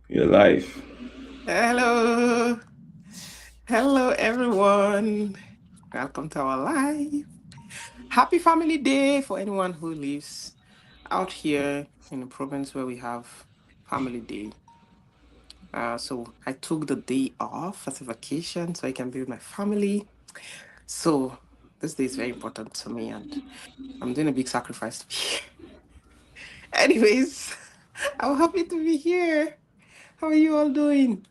Your life. Hello. Hello, everyone. Welcome to our live. Happy Family Day for anyone who lives out here in the province where we have Family Day. So I took the day off as a vacation so I can be with my family. So this day is very important to me and I'm doing a big sacrifice to be here. Anyways, I'm happy to be here. How are you all doing?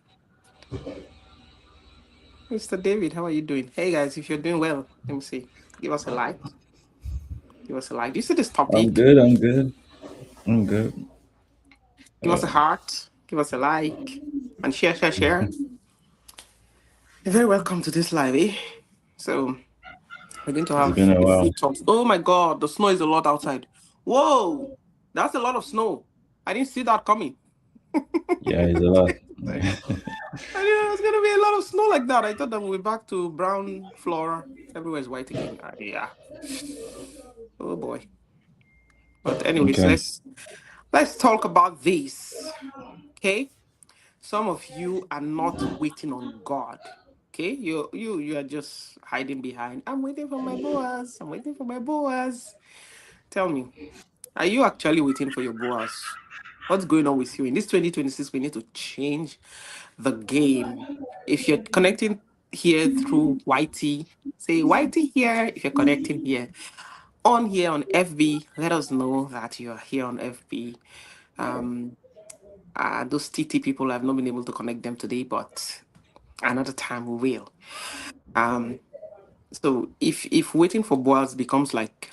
Mr. David, how are you doing? Hey guys, if you're doing well, let me see. Give us a like. Give us a like. Do you see this I'm topic? good. I'm good. I'm good. Give us a heart. Give us a like. And share, share, share. You're very welcome to this live, eh? So we're going to It's been have a a while. few talks. Oh my god, the snow is a lot outside. Whoa! That's a lot of snow. I didn't see that coming. Yeah, it's a lot. I knew there was gonna be a lot of snow like that. I thought that we're back to brown floor. Everywhere is white again. Yeah. Oh boy. But anyways, Okay. let's talk about this. Okay. Some of you are not waiting on God. Okay, you are just hiding behind. I'm waiting for my Boaz. I'm waiting for my Boaz. Tell me, are you actually waiting for your Boaz? What's going on with you? In this 2026, we need to change the game. If you're connecting here through YT, say YT here. If you're connecting here on FB, let us know that you are here on FB. Um, those TT people, I've not been able to connect them today, but another time we will. Um, so if waiting for Boaz becomes like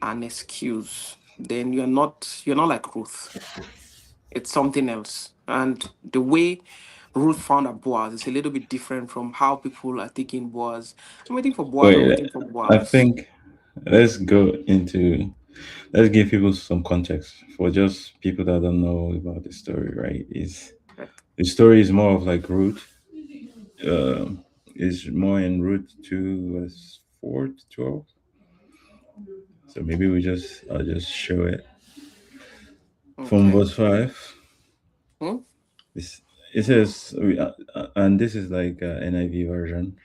an excuse, then you're not like Ruth. It's something else. And the way Ruth found a Boaz is a little bit different from how people are taking Boaz. I'm waiting for Boaz. I'm Wait. waiting for I Boaz. think let's go into. Let's give people some context for just people that don't know about the story. Right? Is the story is more of like Ruth. Is more in Ruth 2 verse 4 to 12. So maybe I'll just show it from Okay. verse 5. Hmm? This it says, and this is like NIV version.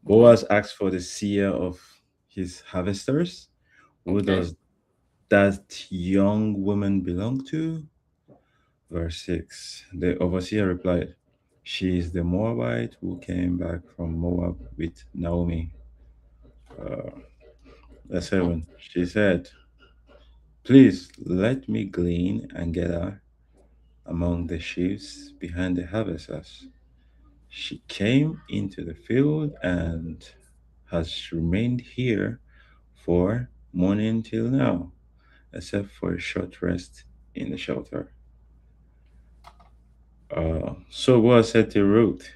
Hmm? Boaz asks for the seer of his harvesters. Who Okay. does that young woman belong to? Verse 6. The overseer replied, she is the Moabite who came back from Moab with Naomi. Verse Hmm? 7. She said, please let me glean and gather among the sheaves behind the harvesters. She came into the field and has remained here for morning till now, except for a short rest in the shelter. So Boaz said to Ruth,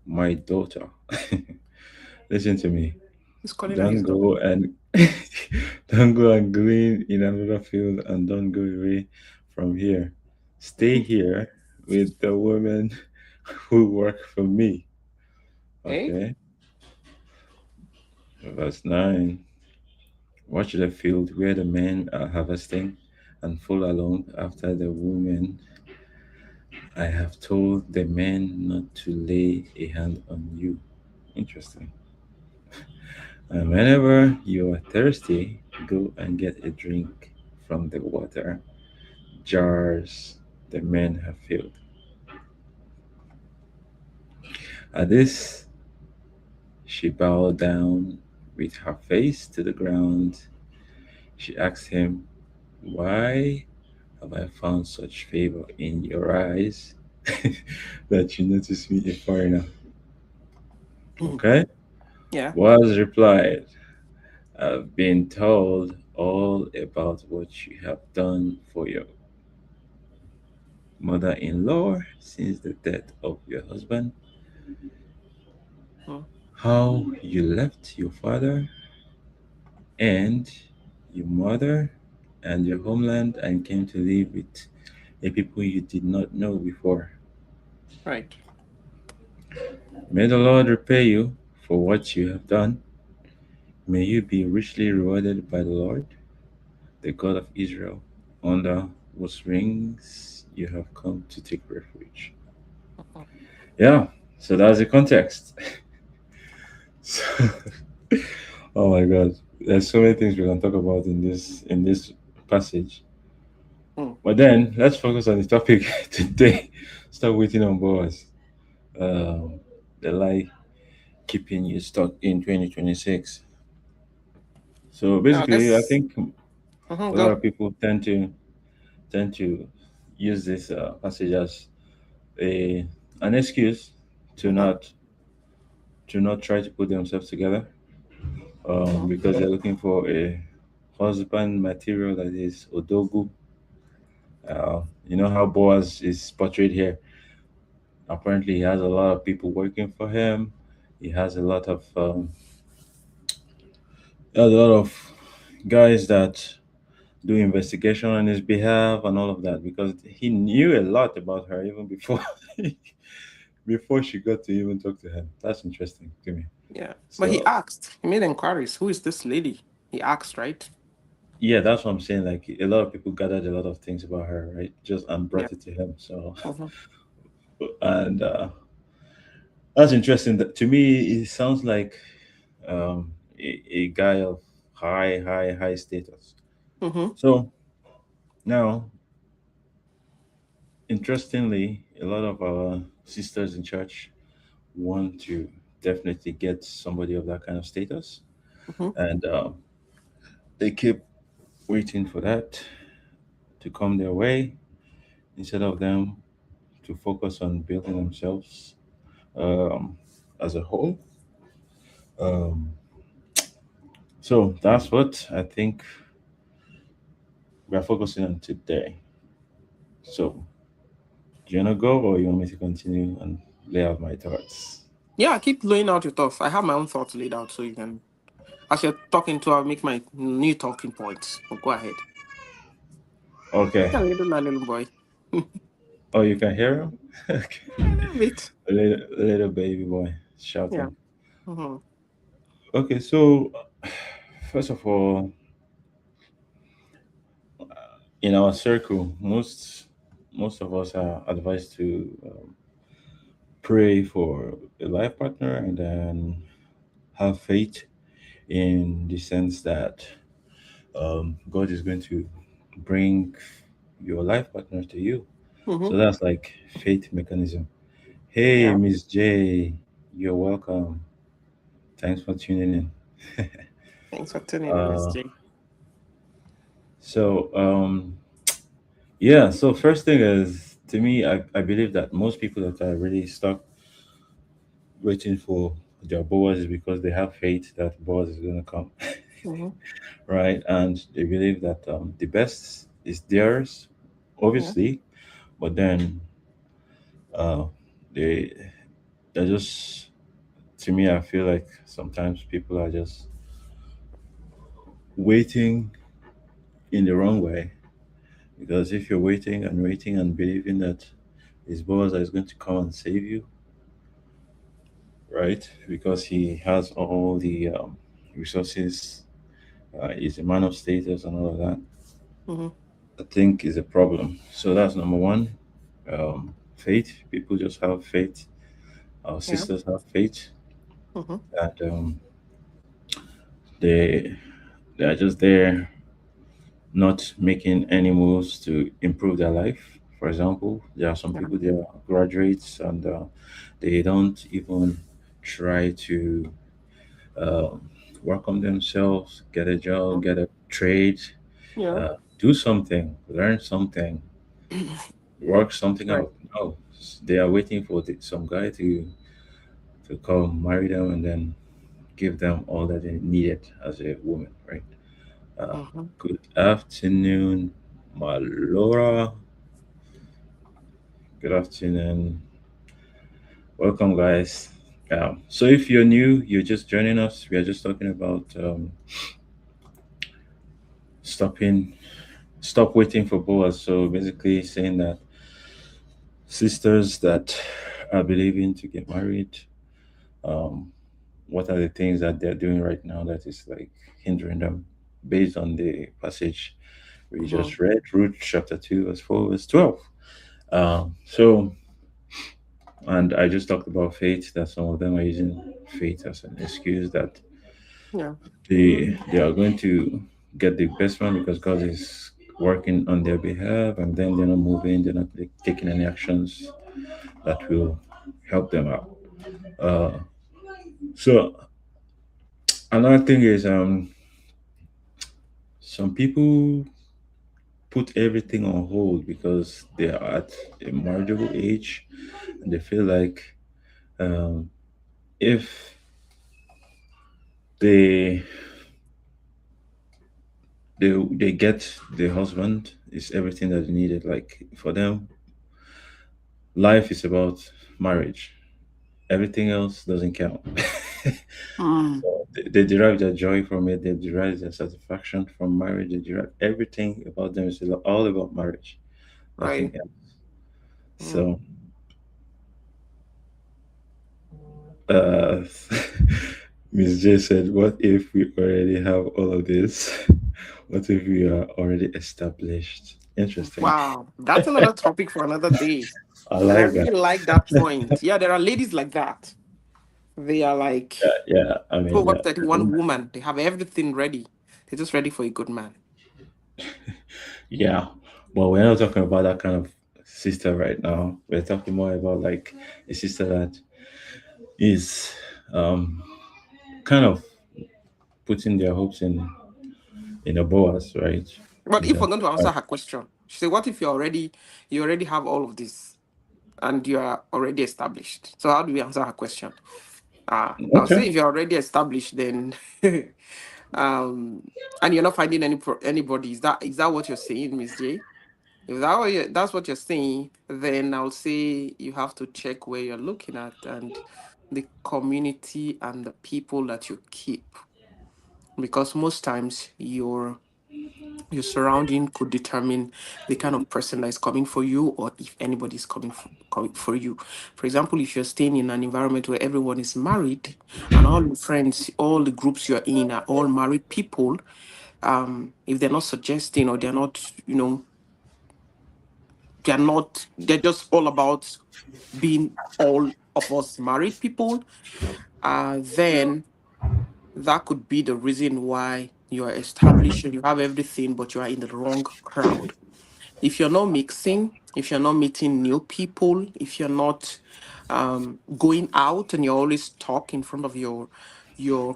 my daughter, listen to me. He's calling her Don't his daughter. go and don't go and glean in another field and don't go away from here. Stay here with the women who work for me. Eh? Okay. Verse 9. Watch the field where the men are harvesting and follow along after the women. I have told the men not to lay a hand on you. Interesting. And whenever you are thirsty, go and get a drink from the water jars the men have filled. At this, she bowed down with her face to the ground. She asked him, why have I found such favor in your eyes that you notice me a foreigner? Okay? Yeah. Boaz replied, I've been told all about what you have done for your mother in law since the death of your husband, Hmm. how you left your father and your mother and your homeland and came to live with a people you did not know before. Right. May the Lord repay you for what you have done. May you be richly rewarded by the Lord, the God of Israel, under whose rings you have come to take refuge. Mhm. Yeah, so that's the context. So, oh my God, there's so many things we can talk about in this passage. Mm. But then let's focus on the topic today. Stop waiting on Boaz. Um, the lie keeping you stuck in 2026. So Now basically, I let's think a lot go. of people tend to use this passage as a an excuse to Mm-hmm. not try to put themselves together, Mm-hmm. because they're looking for a husband material that is odogu. You know how Boaz is portrayed here. Apparently, he has a lot of people working for him. He has a lot of guys that do investigation on his behalf and all of that, because he knew a lot about her even before before she got to even talk to him. That's interesting to me. Yeah, but he So asked. He made inquiries. Who is this lady? He asked, right? yeah, that's what I'm saying. Like a lot of people gathered a lot of things about her, right? Just and Yeah. brought it to him. So Mm-hmm. and that's interesting. That to me, it sounds like a guy of high status. Mm-hmm. So now, interestingly, a lot of our sisters in church want to definitely get somebody of that kind of status, Mm-hmm. and they keep waiting for that to come their way instead of them to focus on building themselves um, as a whole. Um, so that's what I think we are focusing on today. So, do you want to go, or you want me to continue and lay out my thoughts? Yeah, keep laying out your thoughts. I have my own thoughts laid out, so you can, as you're talking to, I'll make my new talking points. So go ahead. Okay. Yeah, little boy. Oh, you can hear him? Okay. A little bit. A little baby boy Yeah. shouting. Mm-hmm. Okay, so first of all, in our circle, most of us are advised to pray for a life partner and then have faith in the sense that God is going to bring your life partner to you. So Mm-hmm. that's like faith mechanism. Hey, Yeah. Miss J, you're welcome. Thanks for tuning in. Thanks for tuning in, Miss uh, J. so yeah. So first thing is, to me, I believe that most people that are really stuck waiting for their Boaz is because they have faith that Boaz is going to come, Mm-hmm. right? And they believe that the best is theirs, Yeah. obviously, but then uh, they they're just, to me, I feel like sometimes people are just waiting in the wrong way, because if you're waiting and believing that his Boaz is going to come and save you, right? Because he has all the resources, he's a man of status and all of that, Mm-hmm. I think is a problem. So that's number one. Faith. People just have faith. Our Yeah. sisters have faith Mm-hmm. that they they are just there, not making any moves to improve their life. For example, there are some Yeah. people, they are graduates, and they don't even try to um, work on themselves, get a job, Mm-hmm. get a trade, Yeah. do something, learn something, work something Right. out. No, they are waiting for some guy to come, marry them, and then give them all that they needed as a woman, right? Mm-hmm. Good afternoon, Malora. Good afternoon. Welcome, guys. So, if you're new, you're just joining us, we are just talking about stopping, stop waiting for Boaz. So, basically, saying that sisters that are believing to get married, um, what are the things that they're doing right now that is like hindering them, based on the passage we Mm-hmm. just read, Ruth chapter 2, verse 4, verse 12. So, and I just talked about faith, that some of them are using faith as an excuse that Yeah. they are going to get the best one because God is working on their behalf, and then they're not moving, they're not taking any actions that will help them out. Uh, so another thing is some people put everything on hold because they are at a marriageable age and they feel like um, if they they get the husband is everything that they needed. Like for them, life is about marriage. Everything else doesn't count. Mm, They derive their joy from it. They derive their satisfaction from marriage. They derive everything about them is all about marriage, nothing right. else. Mm. So, uh, Miss J said, "What if we already have all of this? What if we are already established?" Interesting. Wow. That's another topic for another day. I And I like that. really like that point. Yeah, there are ladies like that. They are like Yeah. I mean, Proverbs 31 woman. They have everything ready. They're just ready for a good man. yeah. But we're not talking about that kind of sister right now. We're talking more about like a sister that is um kind of putting their hopes in a Boaz, right? But In if we're that, going to right. answer her question, she said, what if you already have all of this and you are already established? So how do we answer her question? I'll Okay. say if you're already established, then um and you're not finding anybody, is that what you're saying, Miss J? If that's what you're saying, then I'll say you have to check where you're looking at and the community and the people that you keep, because most times your surrounding could determine the kind of person that is coming for you, or if anybody is coming for you. For example, if you're staying in an environment where everyone is married and all your friends, all the groups you're in are all married people, if they're not suggesting, or they're not, they're just all about being all of us married people, then that could be the reason why you are established and you have everything, but you are in the wrong crowd. If you're not mixing, if you're not meeting new people, if you're not going out and you're always stuck in front of your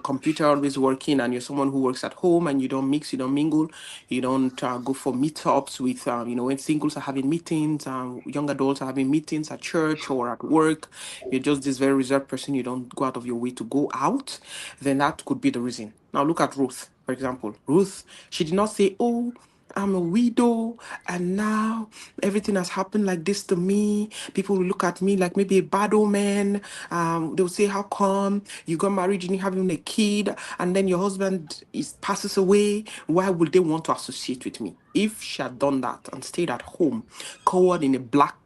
computer, always working, and you're someone who works at home and you don't mix, you don't mingle, you don't go for meetups with when singles are having meetings, young adults are having meetings at church or at work, you're just this very reserved person, you don't go out of your way to go out, then that could be the reason. Now look at Ruth, for example. Ruth, she did not say, oh, I'm a widow, and now everything has happened like this to me. People will look at me like maybe a bad omen. They'll say, how come you got married, you didn't have even a kid, and then your husband is passes away? Why would they want to associate with me? If she had done that and stayed at home, covered in a black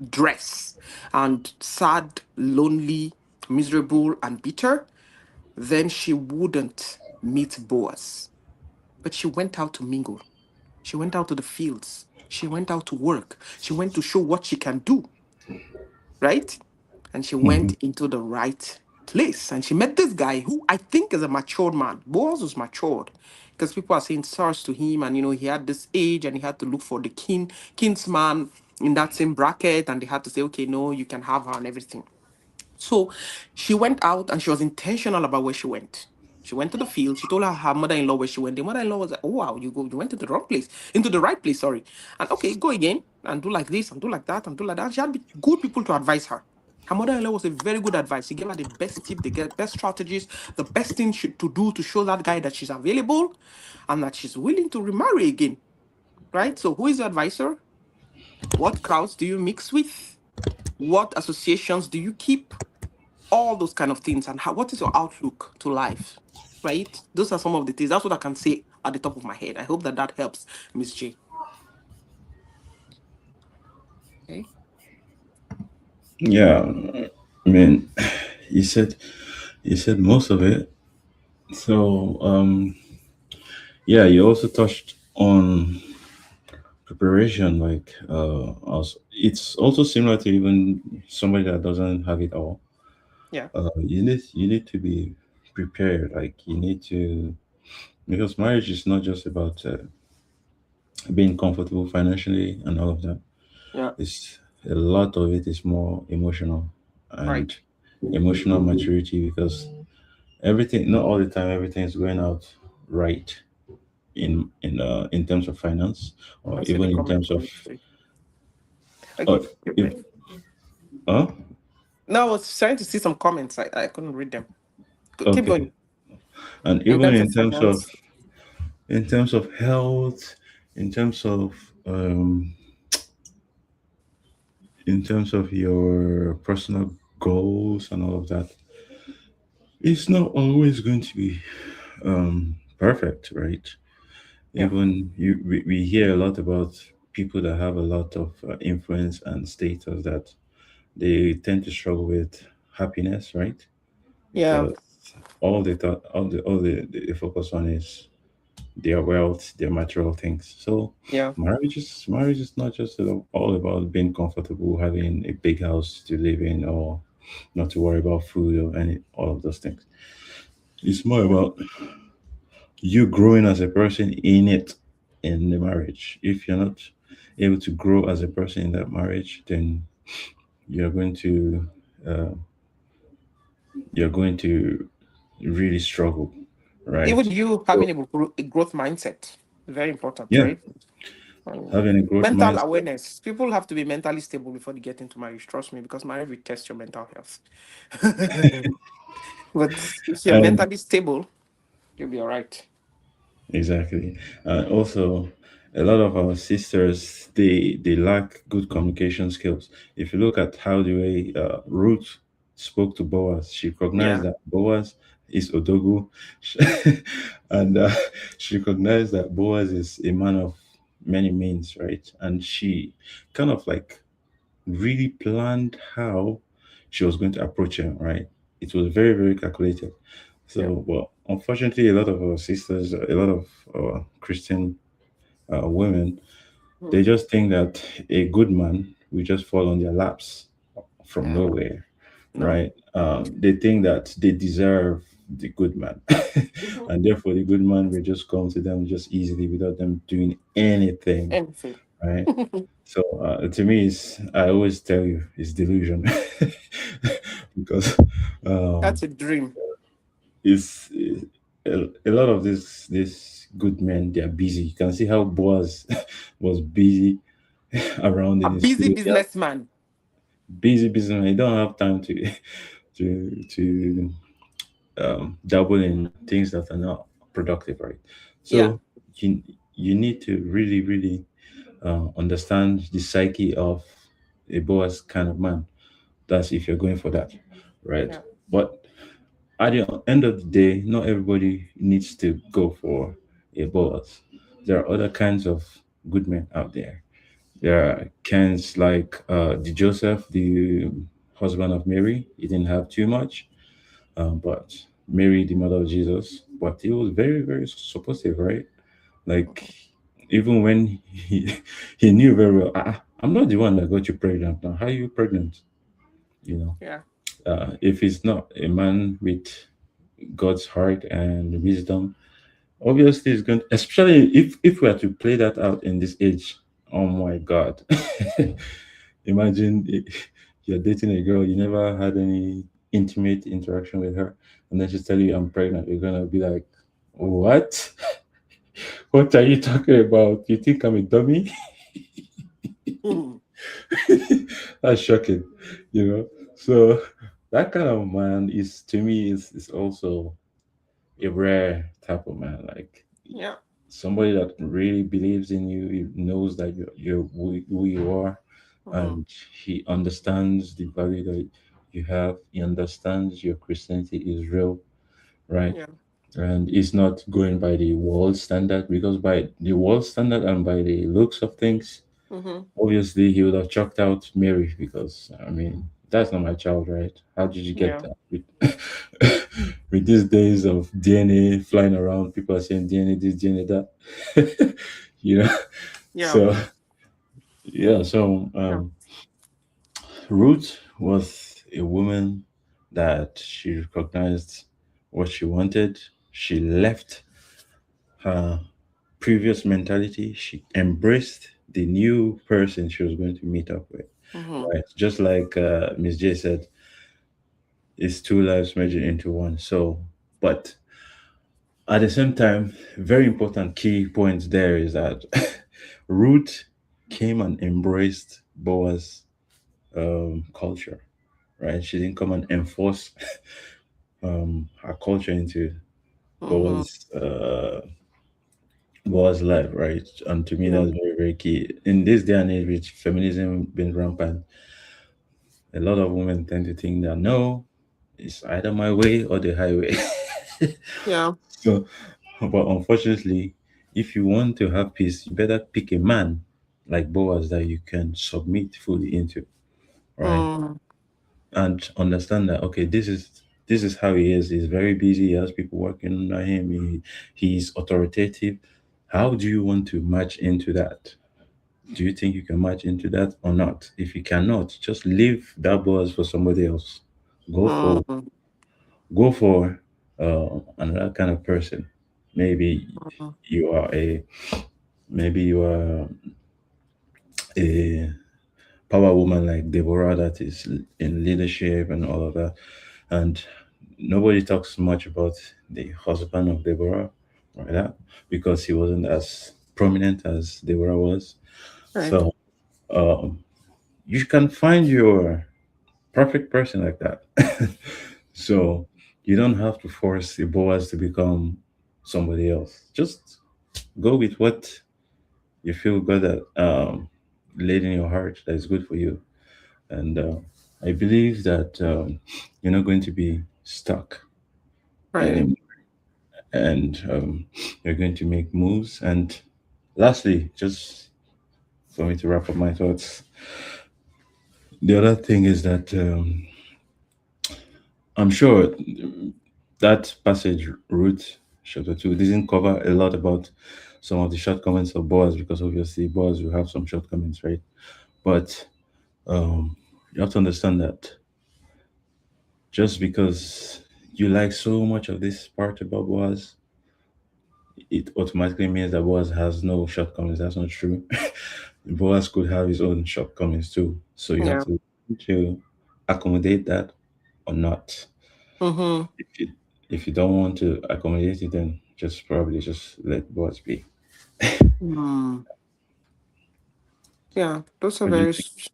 dress, and sad, lonely, miserable, and bitter, then she wouldn't meet Boaz. But she went out to mingle. She went out to the fields. She went out to work. She went to show what she can do, right? And she Mhm. went into the right place. And she met this guy who I think is a matured man. Boaz was matured because people are saying stars to him. And, he had this age and he had to look for the kinsman in that same bracket. And they had to say, okay, no, you can have her and everything. So she went out and she was intentional about where she went. She went to the field. She told her mother-in-law where she went. The mother-in-law was like, "Oh wow, you went to the wrong place, into the right place, sorry. And okay, go again and do like this and do like that and do like that." She had good people to advise her. Her mother-in-law was a very good advice. She gave her the best tip, the best strategies, the best thing to do to show that guy that she's available and that she's willing to remarry again. Right? So who is your advisor? What crowds do you mix with? What associations do you keep? All those kind of things, and what is your outlook to life, right? Those are some of the things. That's what I can say at the top of my head. I hope that helps, Miss J. Okay. Yeah. I mean, you said you said most of it. So, yeah, you also touched on. preparation, like also, it's also similar to even somebody that doesn't have it all. Yeah. You need to be prepared. Like you need to, because marriage is not just about being comfortable financially and all of that. Yeah. It's a lot of it is more emotional and Right. emotional maturity, because everything, not all the time everything is going out right in terms of finance, or I see the even in comment terms of coming through. Okay. uh, if uh, No, I was trying to see some comments. I couldn't read them. Keep okay, going. and In even terms of finance. in terms of health, in terms of um in terms of your personal goals and all of that, it's not always going to be perfect, right? Yeah. Even we hear a lot about people that have a lot of influence and status, that they tend to struggle with happiness, right? Yeah. Because all they focus on is their wealth, their material things. So Yeah. marriage is not just all about being comfortable, having a big house to live in, or not to worry about food or any all of those things. It's more about you growing as a person in it, in the marriage. If you're not able to grow as a person in that marriage, then you're going to uh, you're going to really struggle, right? Even you So having a growth mindset, very important, yeah, right? Um, having a growth mental mindset. awareness. People have to be mentally stable before they get into marriage. Trust me, because marriage will test your mental health. But if you're And mentally stable, you'll be all right. exactly. Also, a lot of our sisters, they lack good communication skills. If you look at how the way Ruth spoke to Boaz, she recognized Yeah. that Boaz is Odogu, and she recognized that Boaz is a man of many means, right? And she kind of like really planned how she was going to approach him, right? It was very, very calculated. Yeah. So, well, unfortunately, a lot of our sisters, a lot of Christian women, Hmm. they just think that a good man will just fall on their laps from No. nowhere, No. right? They think that they deserve the good man, Mhm. and therefore the good man will just come to them just easily without them doing anything, Anything. right? So to me, I always tell you, it's delusion, because um, That's a dream. it's a lot of this good men, they are busy. You can see how Boaz was busy around A in his busy field. Yeah, businessman. busy businessman. He don't have time to to dabble in things that are not productive, right? Yeah. So you you need to really really understand the psyche of a Boaz kind of man. That's if you're going for that, right? Yeah. But at the end of the day, not everybody needs to go for a Boaz. There are other kinds of good men out there. There are kinds like the Joseph, the husband of Mary. He didn't have too much, but Mary, the mother of Jesus, but he was very, very supportive, right? Like Mhm. even when he he knew very well, I'm not the one that got you pregnant. Now, how are you pregnant? You know, Yeah. if he's not a man with God's heart and wisdom, obviously it's going. Especially if we are to play that out in this age, oh my God! Imagine you're dating a girl, you never had any intimate interaction with her, and then she's telling you, "I'm pregnant." You're gonna be like, "What? What are you talking about? You think I'm a dummy?" Mhm. That's shocking, you know. So that kind of man is, to me, is also a rare type of man. Like Yeah. somebody that really believes in you, he knows that you're who you are, Mhm. and he understands the value that you have. He understands your Christianity is real, right? Yeah. And it's not going by the world standard, because by the world standard and by the looks of things, Mhm. obviously he would have chucked out Mary, because I mean that's not my child, right? How did you get Yeah. that? With these days of DNA flying around, people are saying DNA this, DNA that. you know. Yeah. So Yeah, so Yeah. Ruth was a woman that she recognized what she wanted. She left her previous mentality. She embraced the new person she was going to meet up with. Mm-hmm. Right. Just like Miss J said, it's two lives merging into one. So, but at the same time, very important key point there is that Ruth came and embraced Boaz culture, right? She didn't come and enforce her culture into Mm-hmm. Boaz Boaz life, right? And to me, Yeah. that's very very key in this day and age, with feminism being rampant. A lot of women tend to think that no, it's either my way or the highway. Yeah. So, but unfortunately, if you want to have peace, you better pick a man like Boaz that you can submit fully into, right? Mm-hmm. And understand that okay, this is how he is. He's very busy. He has people working under him. He's authoritative. How do you want to match into that? Do you think you can match into that or not? If you cannot, just leave that Boaz for somebody else. Go for Mm-hmm. go for another kind of person. Maybe you are a maybe you are a power woman like Deborah that is in leadership and all of that. And nobody talks much about the husband of Deborah, right? That because he wasn't as prominent as Deborah was. Right. So um, you can find your perfect person like that. So you don't have to force the Boaz to become somebody else. Just go with what you feel good at, laid in your heart that is good for you. And I believe that you're not going to be stuck Right. anymore, and you're going to make moves. And lastly, just for me to wrap up my thoughts, the other thing is that I'm sure that passage, Ruth chapter 2, doesn't cover a lot about some of the shortcomings of Boaz, because obviously Boaz will have some shortcomings, right? But you have to understand that just because you like so much of this part about Boaz, it automatically means that Boaz has no shortcomings. That's not true. Boaz could have his own shortcomings too. So you have Yeah. to accommodate that or not. Mm-hmm. If you don't want to accommodate it, then just probably just let Boaz be. Mm. Yeah. Those are What do you very think?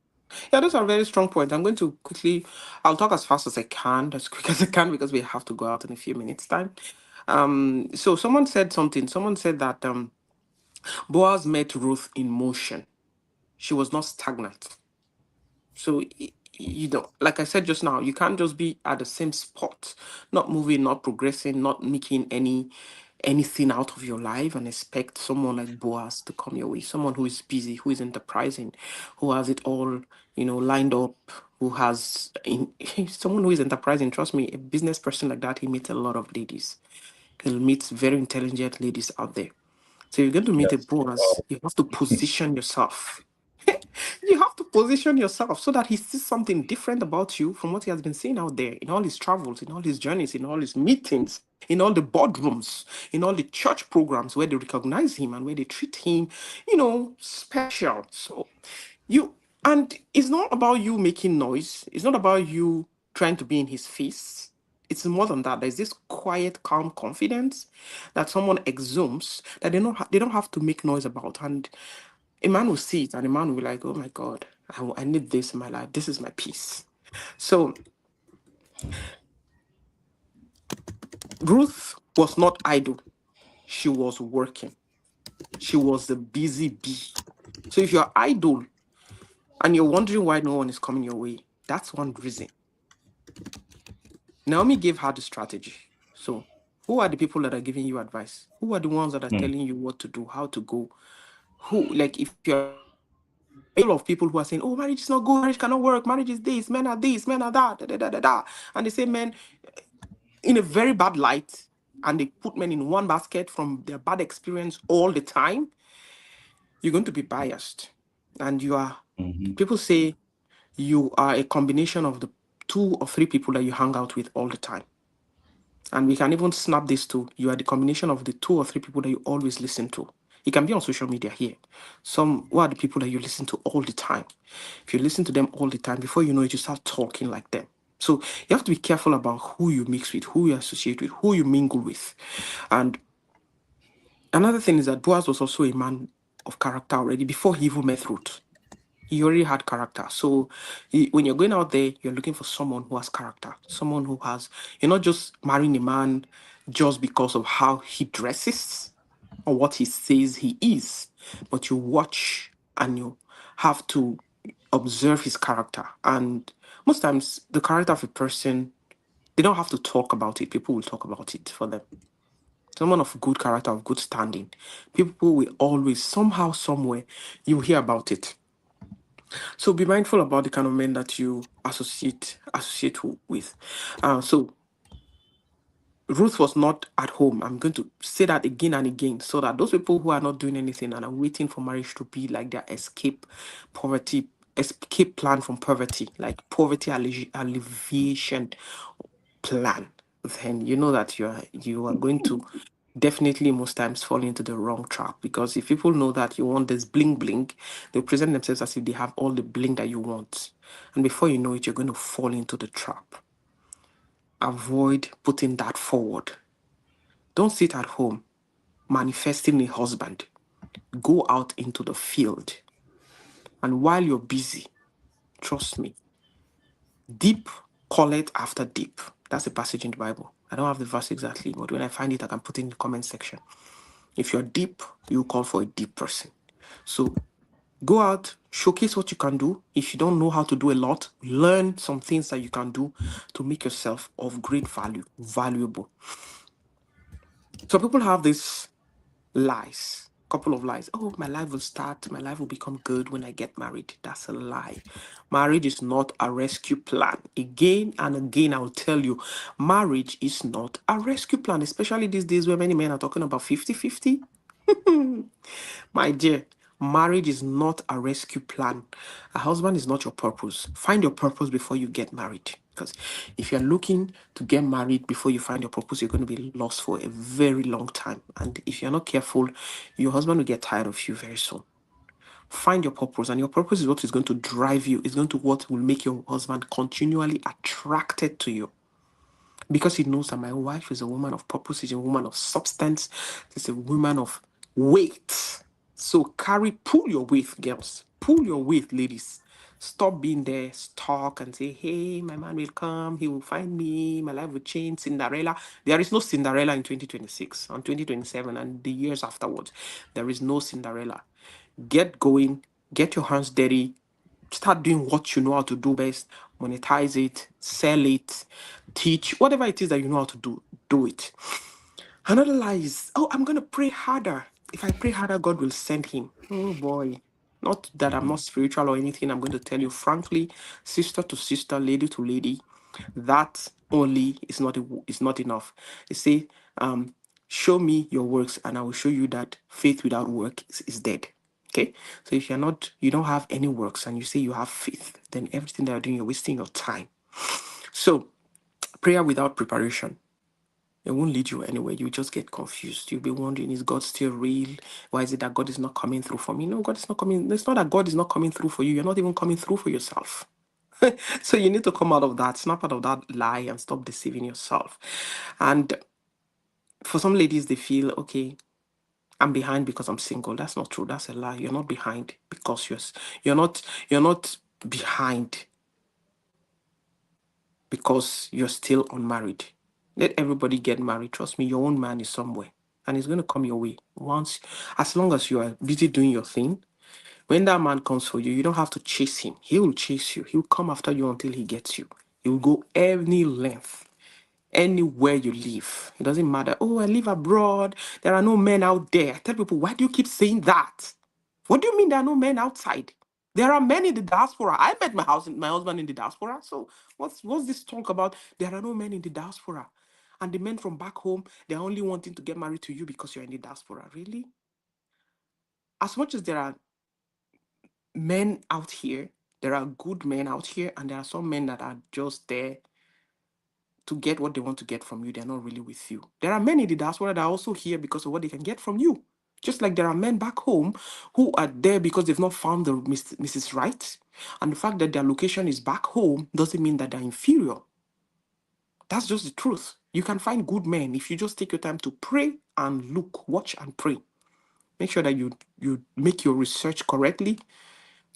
yeah, those are very strong points. I'm going to quickly I'll talk as fast as I can, as quick as I can, because we have to go out in a few minutes time. So someone said something. Someone said that Boaz met Ruth in motion. She was not stagnant. So you know, like I said just now, you can't just be at the same spot, not moving, not progressing, not making anything out of your life, and expect someone like Boaz to come your way. Someone who is busy, who is enterprising, who has it all, lined up, who has someone who is enterprising. Trust me, a business person like that, he meets a lot of ladies. He'll meet very intelligent ladies out there. So you're going to meet a Yes. Boaz, Wow. you have to position yourself. You have to position yourself so that he sees something different about you from what he has been seeing out there in all his travels, in all his journeys, in all his meetings, in all the boardrooms, in all the church programs where they recognize him and where they treat him, special. So you, and it's not about you making noise, it's not about you trying to be in his face. It's more than that. There's this quiet, calm confidence that someone exhumes that they don't have to make noise about. And a man will see it and a man will be like, oh my God, I need this in my life. This is my peace. So Ruth was not idle. She was working. She was the busy bee. So if you're idle and you're wondering why no one is coming your way, that's one reason. Naomi gave her the strategy. So who are the people that are giving you advice? Who are the ones that are Hmm. telling you what to do, how to go? Who, like, if you're a lot of people who are saying, oh, marriage is not good, marriage cannot work, marriage is this, men are that, da, da, da, da, da. And they say men in a very bad light, and they put men in one basket from their bad experience all the time, you're going to be biased. and you are, Mm-hmm. people say you are a combination of the two or three people that you hang out with all the time. And we can even snap this to you are the combination of the two or three people that you always listen to. It can be on social media here. Some Who are the people that you listen to all the time? If you listen to them all the time, before you know it, you start talking like them. So you have to be careful about who you mix with, who you associate with, who you mingle with. And another thing is that Boaz was also a man of character already before he even met Ruth. He already had character. So when you're going out there, you're looking for someone who has character, someone who has, you're not just marrying a man just because of how he dresses or what he says he is, but you watch and you have to observe his character. And most times, the character of a person, they don't have to talk about it, people will talk about it for them. Someone of good character, of good standing, people will always, somehow, somewhere, you hear about it. So be mindful about the kind of men that you with. So Ruth was not at home. I'm going to say that again and again, so that those people who are not doing anything and are waiting for marriage to be like their escape plan from poverty, like poverty alleviation plan, then you know that you are going to definitely most times fall into the wrong trap. Because if people know that you want this bling bling, they'll present themselves as if they have all the bling that you want. And before you know it, you're going to fall into the trap. Avoid putting that forward. Don't sit at home manifesting a husband. Go out into the field. And while you're busy, trust me, deep calleth after deep. That's a passage in the Bible. I don't have the verse exactly, but when I find it, I can put it in the comment section. If you're deep, you call for a deep person. So go out, showcase what you can do. If you don't know how to do a lot, learn some things that you can do to make yourself of great value, valuable. So people have this lies, couple of lies. Oh, my life will start, my life will become good when I get married. That's a lie. Marriage is not a rescue plan. Again and again, I will tell you, marriage is not a rescue plan, especially these days where many men are talking about 50-50. My dear, marriage is not a rescue plan. A husband is not your purpose. Find your purpose before you get married. Because if you're looking to get married before you find your purpose, you're going to be lost for a very long time. And if you're not careful, your husband will get tired of you very soon. Find your purpose, and your purpose is what is going to drive you. It's going to what will make your husband continually attracted to you, because he knows that my wife is a woman of purpose, is a woman of substance, is a woman of weight. So pull your weight, girls. Pull your weight, ladies. Stop being there, stalk and say, hey, my man will come, he will find me, my life will change, Cinderella. There is no Cinderella in 2026, on 2027, and the years afterwards. There is no Cinderella. Get going, get your hands dirty, start doing what you know how to do best, monetize it, sell it, teach, whatever it is that you know how to do, do it. Another lie is, oh, I'm going to pray harder. If I pray harder, God will send him. Oh boy. Not that I'm not spiritual or anything. I'm going to tell you frankly, sister to sister, lady to lady, that only is not enough. They say, show me your works and I will show you that faith without work is dead. Okay, so if you don't have any works and you say you have faith, then everything that you're doing, you're wasting your time. So, prayer without preparation, it won't lead you anywhere. You just get confused. You'll be wondering, is God still real? Why is it that God is not coming through for me? No, God is not coming. It's not that God is not coming through for you. You're not even coming through for yourself. So you need to come out of that, snap out of that lie and stop deceiving yourself. And for some ladies, they feel, okay, I'm behind because I'm single. That's not true. That's a lie. You're not behind because you're not behind because you're still unmarried. Let everybody get married. Trust me, your own man is somewhere. And it's going to come your way. Once, as long as you are busy doing your thing, when that man comes for you, you don't have to chase him. He will chase you. He'll come after you until he gets you. He will go any length, anywhere you live. It doesn't matter. Oh, I live abroad. There are no men out there. I tell people, why do you keep saying that? What do you mean there are no men outside? There are men in the diaspora. I met my husband in the diaspora. So what's this talk about? There are no men in the diaspora. And the men from back home, they're only wanting to get married to you because you're in the diaspora. Really? As much as there are men out here, there are good men out here, and there are some men that are just there to get what they want to get from you. They're not really with you. There are men in the diaspora that are also here because of what they can get from you. Just like there are men back home who are there because they've not found the Mrs. Right. And the fact that their location is back home doesn't mean that they're inferior. That's just the truth. You can find good men if you just take your time to pray and look, watch and pray. Make sure that you make your research correctly,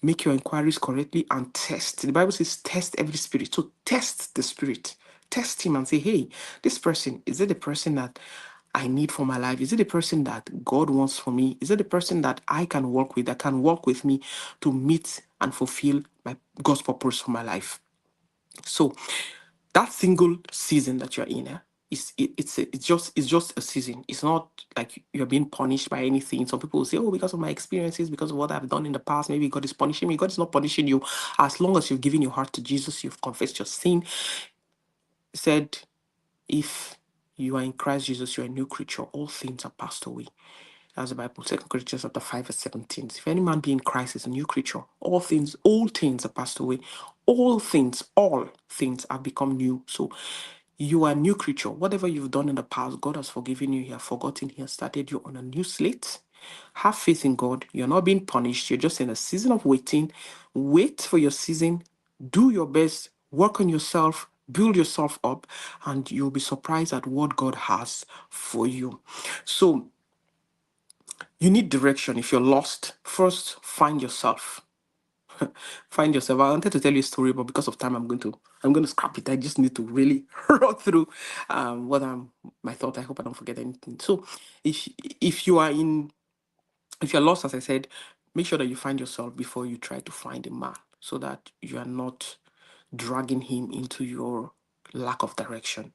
make your inquiries correctly, and test. The Bible says test every spirit. So test the spirit. Test him and say, hey, this person, is it the person that I need for my life? Is it the person that God wants for me? Is it the person that I can work with, that can work with me to meet and fulfill my God's purpose for my life? So that single season that you're in, it's just a season. It's not like you're being punished by anything. Some people will say, oh, because of my experiences, because of what I've done in the past, maybe God is punishing me. God is not punishing you. As long as you've given your heart to Jesus, you've confessed your sin. He said, if you are in Christ Jesus, you're a new creature. All things are passed away. As the Bible, 2 Corinthians chapter 5, verse 17. If any man be in Christ is a new creature. All things are passed away. All things have become new. So you are a new creature. Whatever you've done in the past, God has forgiven you. He has forgotten. He has started you on a new slate. Have faith in God. You're not being punished. You're just in a season of waiting. Wait for your season. Do your best. Work on yourself. Build yourself up. And you'll be surprised at what God has for you. So you need direction. If you're lost, first find yourself. Find yourself. I wanted to tell you a story, but because of time, I'm going to scrap it. I just need to really run through what my thought. I hope I don't forget anything. So, if if you are in if you're lost, as I said, make sure that you find yourself before you try to find a man, so that you are not dragging him into your lack of direction.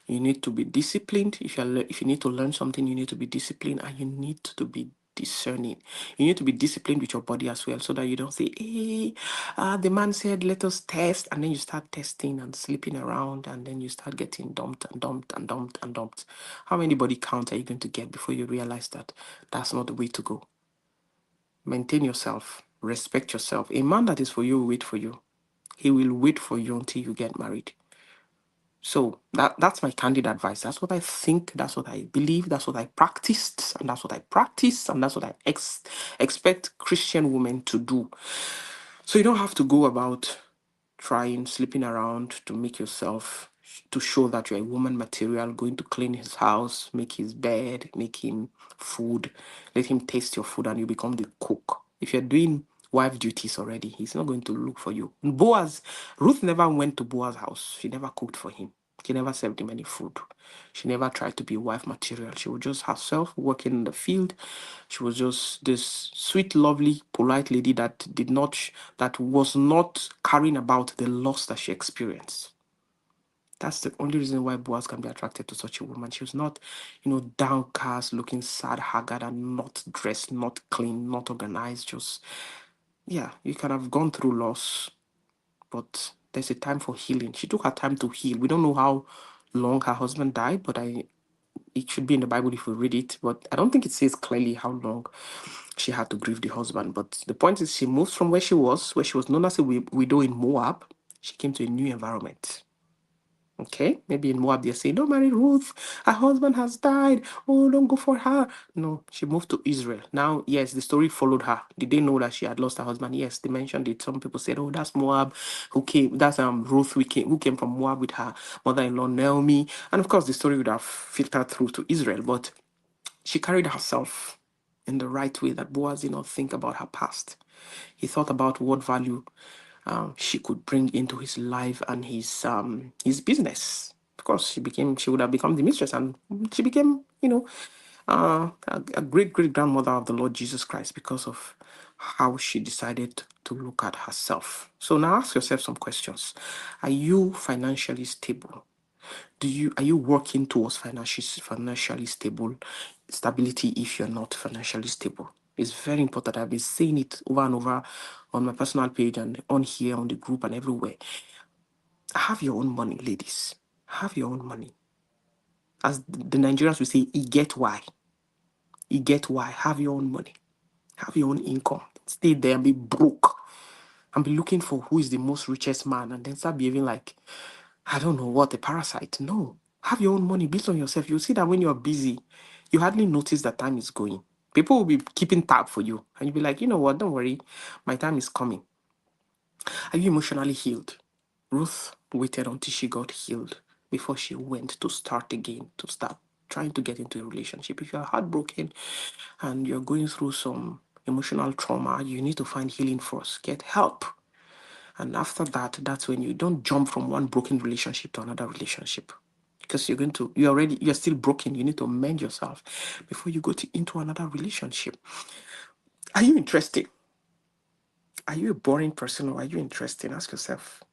You need to be disciplined. If you need to learn something, you need to be disciplined, and you need to be discerning. You need to be disciplined with your body as well, so that you don't say, hey, the man said, let us test. And then you start testing and sleeping around, and then you start getting dumped and dumped and dumped and dumped. How many body count are you going to get before you realize that that's not the way to go? Maintain yourself, respect yourself. A man that is for you will wait for you. He will wait for you until you get married. So that's my candid advice. That's what I think. That's what I believe. That's what I practiced, and that's what I practice, and that's what I expect Christian women to do. So you don't have to go about trying, sleeping around to make yourself to show that you're a woman material, going to clean his house, make his bed, make him food, let him taste your food, and you become the cook. If you're doing wife duties already, he's not going to look for you. Ruth never went to Boaz's house. She never cooked for him. She never served him any food. She never tried to be wife material. She was just herself working in the field. She was just this sweet, lovely, polite lady that was not carrying about the loss that she experienced. That's the only reason why Boaz can be attracted to such a woman. She was not, downcast, looking sad, haggard, and not dressed, not clean, not organized. Just, yeah, you can have gone through loss, but there's a time for healing. She took her time to heal. We don't know how long her husband died, but it should be in the Bible if we read it. But I don't think it says clearly how long she had to grieve the husband. But the point is, she moved from where she was known as a widow in Moab. She came to a new environment. Okay, maybe in Moab they're saying, don't marry Ruth, her husband has died. Oh, don't go for her. No, she moved to Israel. Now, yes, the story followed her. Did they know that she had lost her husband? Yes, they mentioned it. Some people said, oh, that's Moab who came, that's Ruth who came from Moab with her mother-in-law Naomi. And of course, the story would have filtered through to Israel, but she carried herself in the right way that Boaz did not think about her past. He thought about what value she could bring into his life and his business. Of course, she would have become the mistress, and she became, a great great grandmother of the Lord Jesus Christ because of how she decided to look at herself. So now ask yourself some questions. Are you financially stable? Are you working towards financially stability if you're not financially stable? It's very important. I've been saying it over and over on my personal page and on here, on the group and everywhere. Have your own money, ladies. Have your own money. As the Nigerians will say, you get why. You get why. Have your own money. Have your own income. Stay there and be broke and be looking for who is the most richest man and then start behaving like, I don't know what, a parasite. No. Have your own money, build on yourself. You'll see that when you're busy, you hardly notice that time is going. People will be keeping tab for you. And you'll be like, you know what, don't worry, my time is coming. Are you emotionally healed? Ruth waited until she got healed before she went to start again, to start trying to get into a relationship. If you're heartbroken and you're going through some emotional trauma, you need to find healing first. Get help. And after that, that's when you don't jump from one broken relationship to another relationship. Because you're still broken. You need to mend yourself before you go into another relationship. Are you interested? Are you a boring person or are you interesting? Ask yourself.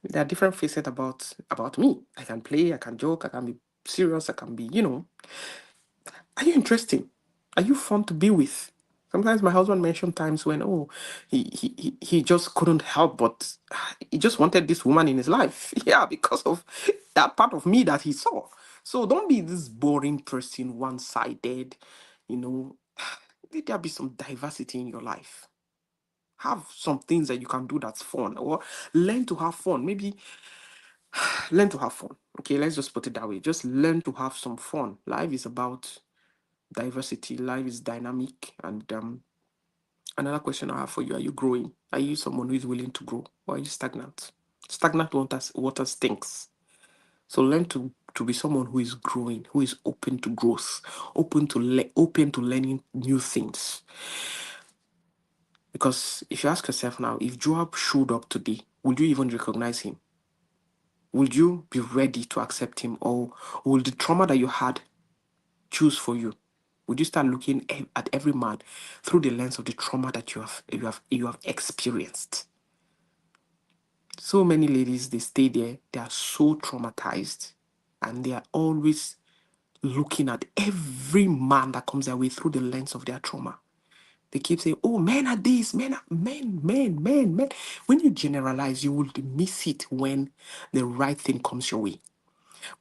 There are different facets about me. I can play, I can joke, I can be serious, I can be, Are you interesting? Are you fun to be with? Sometimes my husband mentioned times when, oh, he just couldn't help but he just wanted this woman in his life. Yeah, because of that part of me that he saw. So don't be this boring person, one-sided, you know. Let there be some diversity in your life. Have some things that you can do that's fun, or learn to have fun. Maybe learn to have fun. Okay, let's just put it that way. Just learn to have some fun. Life is about diversity. Life is dynamic. And another question I have for you: are you growing? Are you someone who is willing to grow, or are you stagnant? Stagnant water stinks. So learn to be someone who is growing, who is open to growth, open to learning new things. Because if you ask yourself now, if Joab showed up today, would you even recognize him? Would you be ready to accept him, or will the trauma that you had choose for you? Would you start looking at every man through the lens of the trauma that you have experienced? So many ladies, they stay there, they are so traumatized, and they are always looking at every man that comes their way through the lens of their trauma. They keep saying, oh, men are this, men are men. When you generalize, you will miss it when the right thing comes your way.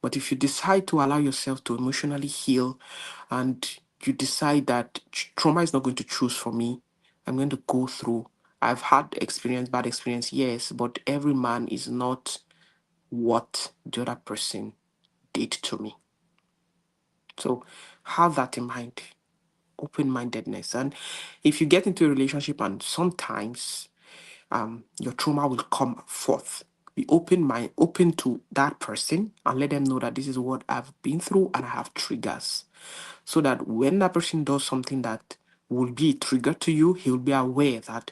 But if you decide to allow yourself to emotionally heal and you decide that trauma is not going to choose for me, I'm going to go through. I've had experience, bad experience, yes, but every man is not what the other person did to me. So have that in mind, open-mindedness. And if you get into a relationship and sometimes your trauma will come forth, be open to that person and let them know that this is what I've been through and I have triggers. So that when that person does something that will be a trigger to you, he'll be aware that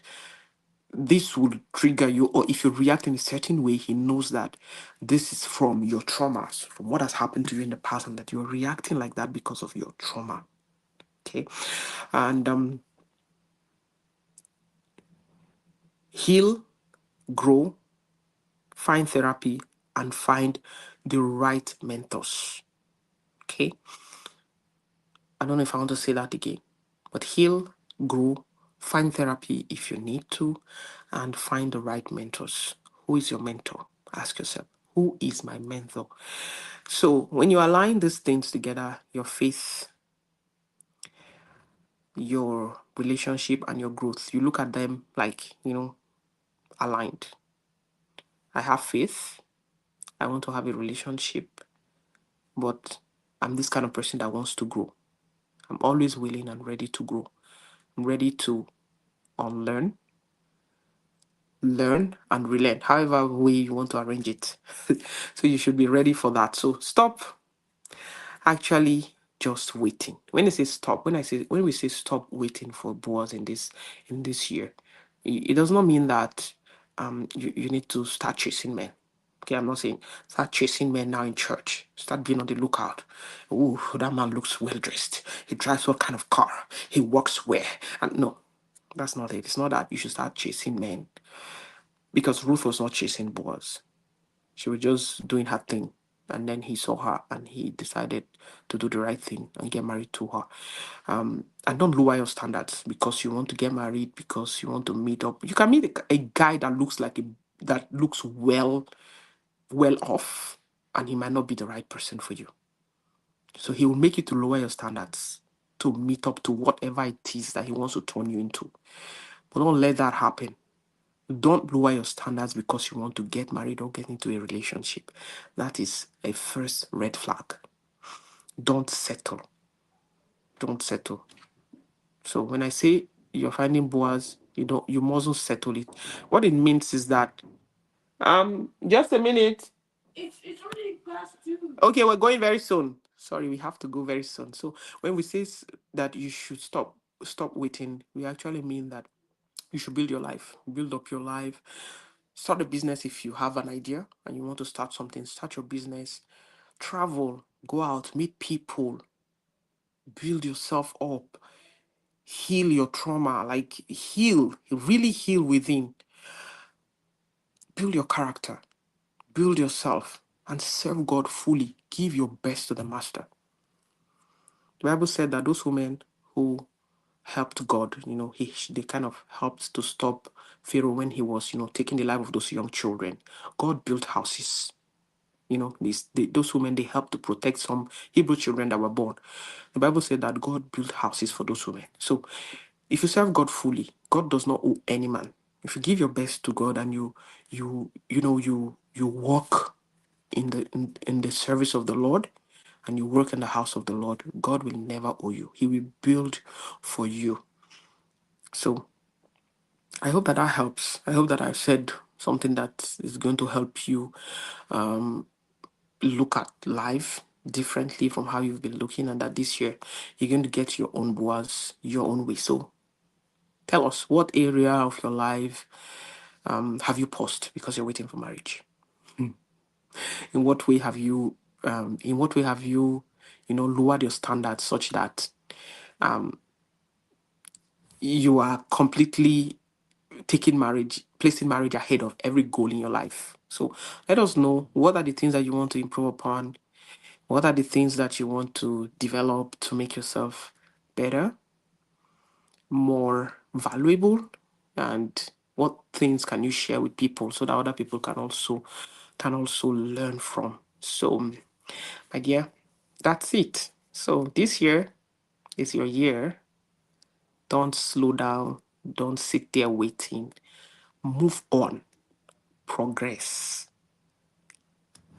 this will trigger you, or if you react in a certain way, he knows that this is from your traumas, from what has happened to you in the past, and that you're reacting like that because of your trauma. Okay. And heal, grow, find therapy, and find the right mentors. Okay. I don't know if I want to say that again, but heal, grow, find therapy if you need to, and find the right mentors. Who is your mentor? Ask yourself, who is my mentor? So when you align these things together, your faith, your relationship, and your growth, you look at them like, aligned. I have faith. I want to have a relationship, but I'm this kind of person that wants to grow. I'm always willing and ready to grow. I'm ready to unlearn, learn, and relearn, however way you want to arrange it. So you should be ready for that. So stop actually just waiting. When I say stop, when we say stop waiting for Boaz in this year, it does not mean that you need to start chasing men. Okay, I'm not saying start chasing men now in church. Start being on the lookout. Oh, that man looks well dressed. He drives what kind of car? He walks where? And no, that's not it. It's not that you should start chasing men. Because Ruth was not chasing Boaz. She was just doing her thing. And then he saw her and he decided to do the right thing and get married to her. And don't lower your standards because you want to get married, because you want to meet up. You can meet a guy that looks that looks well off, and he might not be the right person for you. So he will make you to lower your standards to meet up to whatever it is that he wants to turn you into. But don't let that happen. Don't lower your standards because you want to get married or get into a relationship. That is a first red flag. Don't settle. Don't settle. So when I say you're finding Boaz, you mustn't settle it. What it means is that just a minute. It's already past 2. Okay, we're going very soon. Sorry, we have to go very soon. So when we say that you should stop waiting, we actually mean that you should build your life, build up your life, start a business if you have an idea and you want to start something, start your business, travel, go out, meet people, build yourself up, heal your trauma, like heal, really heal within, build your character, build yourself, and serve God fully. Give your best to the master. The Bible said that those women who helped God, they kind of helped to stop Pharaoh when he was, taking the life of those young children. God built houses. Those women, they helped to protect some Hebrew children that were born. The Bible said that God built houses for those women. So if you serve God fully, God does not owe any man. If you give your best to God and you walk in the service of the Lord and you work in the house of the Lord, God will never owe you. He will build for you. So I hope that helps. I hope that I've said something that is going to help you look at life differently from how you've been looking, and that this year you're going to get your own Boaz, your own way. So tell us, what area of your life have you paused because you're waiting for marriage? In what way have you lowered your standards such that you are completely placing marriage ahead of every goal in your life? So let us know, what are the things that you want to improve upon? What are the things that you want to develop to make yourself better, more valuable, and what things can you share with people so that other people can also learn from? So, my dear, that's it. So this year is your year. Don't slow down. Don't sit there waiting. Move on. Progress.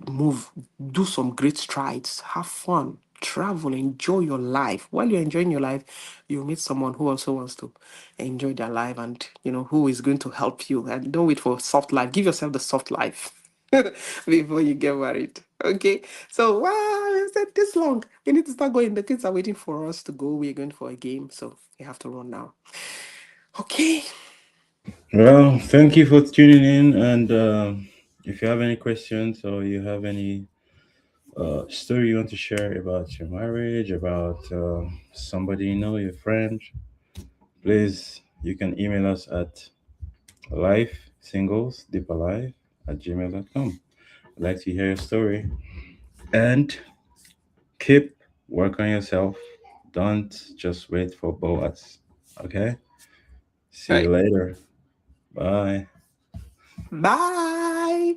Move, do some great strides, have fun, travel, enjoy your life. While you're enjoying your life, you meet someone who also wants to enjoy their life, and who is going to help you. And don't wait for soft life. Give yourself the soft life before you get married. Okay. So wow, I said this long. We need to start going. The kids are waiting for us to go. We're going for a game, so we have to run now. Okay. Well, thank you for tuning in. And if you have any questions or you have any story you want to share about your marriage, about somebody you know, your friend, please, you can email us at lifesinglesdeepalive@gmail.com. I'd like to hear your story. And keep work on yourself. Don't just wait for Boaz. Okay? See All you right. later. Bye. Bye.